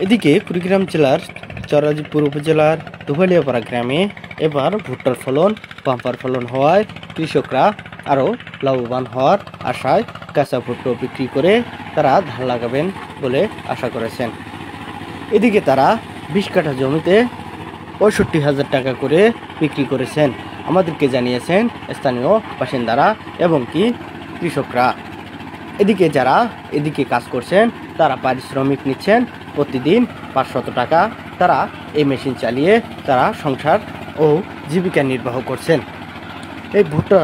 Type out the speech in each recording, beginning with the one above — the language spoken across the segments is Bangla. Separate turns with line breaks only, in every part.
এদিকে কুড়িগ্রাম জেলার চরাজিপুর উপজেলার দুভালিয়াপাড়া গ্রামে এবার ভুট্টার ফলন বাম্পার ফলন হওয়ায় কৃষকরা আরও লাভবান হওয়ার আশায় কাঁচা ভুট্টা বিক্রি করে তারা ধান লাগাবেন বলে আশা করেছেন। এদিকে তারা 20 কাঠা জমিতে 65,000 টাকা করে বিক্রি করেছেন আমাদেরকে জানিয়েছেন স্থানীয় বাসিন্দারা এবং কি কৃষকরা। এদিকে যারা এদিকে কাজ করছেন তারা পারিশ্রমিক নিচ্ছেন প্রতিদিন 500 টাকা। তারা এই মেশিন চালিয়ে তারা সংসার ও জীবিকা নির্বাহ করছেন। এই ভুট্টা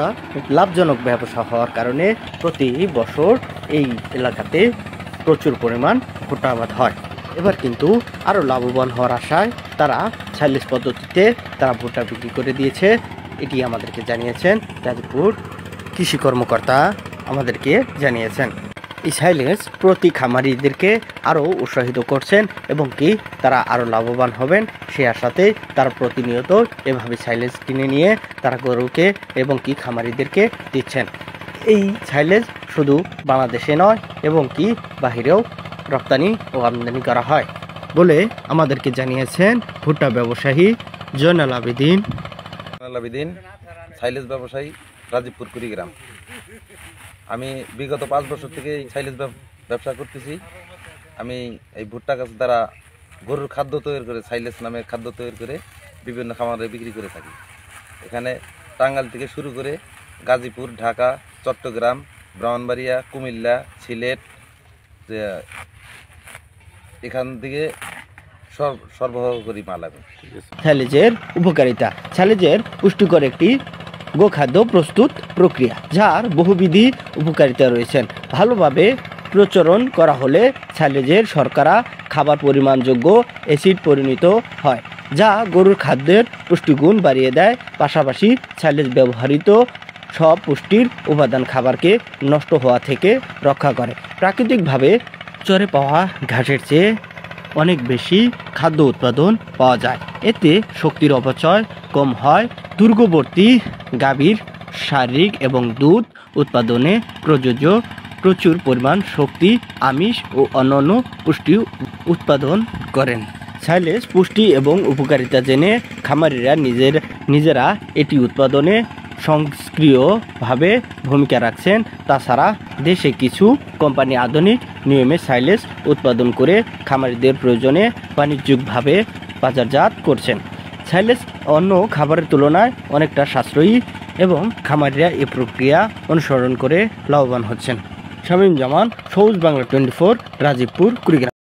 লাভজনক ব্যবসা হওয়ার কারণে প্রতি বছর এই এলাকাতে প্রচুর পরিমাণ ভুট্টা আবাদ হয়। এবার কিন্তু আরও লাভবান হওয়ার আশায় তারা সাইলেজ পদ্ধতিতে তারা ভুট্টা বিক্রি করে দিয়েছে। এটি আমাদেরকে জানিয়েছেন গাজীপুর কৃষি কর্মকর্তা আমাদেরকে জানিয়েছেন। এই সাইলেজ প্রতি খামারিদেরকে আরও উৎসাহিত করছেন এবং কি তারা আরও লাভবান হবেন সে আশাতে তারা প্রতিনিয়ত এভাবে সাইলেজ কিনে নিয়ে তারা গরুকে এবং কি খামারিদেরকে দিচ্ছেন। এই সাইলেজ শুধু বাংলাদেশে নয় এবং কি বাহিরেও রপ্তানি ও আমদানি করা হয় বলে আমাদেরকে জানিয়েছেন ভুট্টা ব্যবসায়ী জয়নাল আবেদিন।
সাইলেজ ব্যবসায়ী গাজীপুর কুড়িগ্রাম। আমি বিগত 5 বছর থেকে এই সাইলেজ ব্যবসা করতেছি। আমি এই ভুট্টা গাছ দ্বারা গরুর খাদ্য তৈরি করে সাইলেজ নামে খাদ্য তৈরি করে বিভিন্ন খামারে বিক্রি করে থাকি। এখানে টাঙ্গাইল থেকে শুরু করে গাজীপুর, ঢাকা, চট্টগ্রাম, ব্রাহ্মণবাড়িয়া, কুমিল্লা, সিলেট এখান থেকে সরবরাহ করি মাল। আমি
সাইলেজের উপকারিতা। সাইলেজের পুষ্টিকর একটি গোখাদ্য প্রস্তুত প্রক্রিয়া যার বহুবিধি উপকারিতা রয়েছেন। ভালোভাবে প্রচলন করা হলে সাইলেজের শর্করা খাবার পরিমাণযোগ্য অ্যাসিড পরিণত হয় যা গরুর খাদ্যের পুষ্টিগুণ বাড়িয়ে দেয়। পাশাপাশি সাইলেজ ব্যবহৃত সব পুষ্টির উপাদান খাবারকে নষ্ট হওয়া থেকে রক্ষা করে। প্রাকৃতিকভাবে চরে পাওয়া ঘাসের চেয়ে অনেক বেশি খাদ্য উৎপাদন পাওয়া যায়। এতে শক্তির অপচয় কম হয়। দূরবর্তী গাভীর শারীরিক এবং দুধ উৎপাদনে প্রযোজ্য প্রচুর পরিমাণ শক্তি, আমিষ ও অন্যান্য পুষ্টি উৎপাদন করেন। সাইলেজ পুষ্টি এবং উপকারিতা জেনে খামারিরা নিজেরা এটি উৎপাদনে সক্রিয়ভাবে ভূমিকা রাখছেন। তাছাড়া দেশে কিছু কোম্পানি আধুনিক নিয়মে সাইলেজ উৎপাদন করে খামারিদের প্রয়োজনে বাণিজ্যিকভাবে বাজারজাত করছেন। সাইলেজ অন্য খাবারের তুলনায় অনেকটা সাশ্রয়ী এবং খামারিরা এই প্রক্রিয়া অনুসরণ করে লাভবান হচ্ছেন। শামীম জামান, সবুজ বাংলা 24, রাজীবপুর, কুড়িগ্রাম।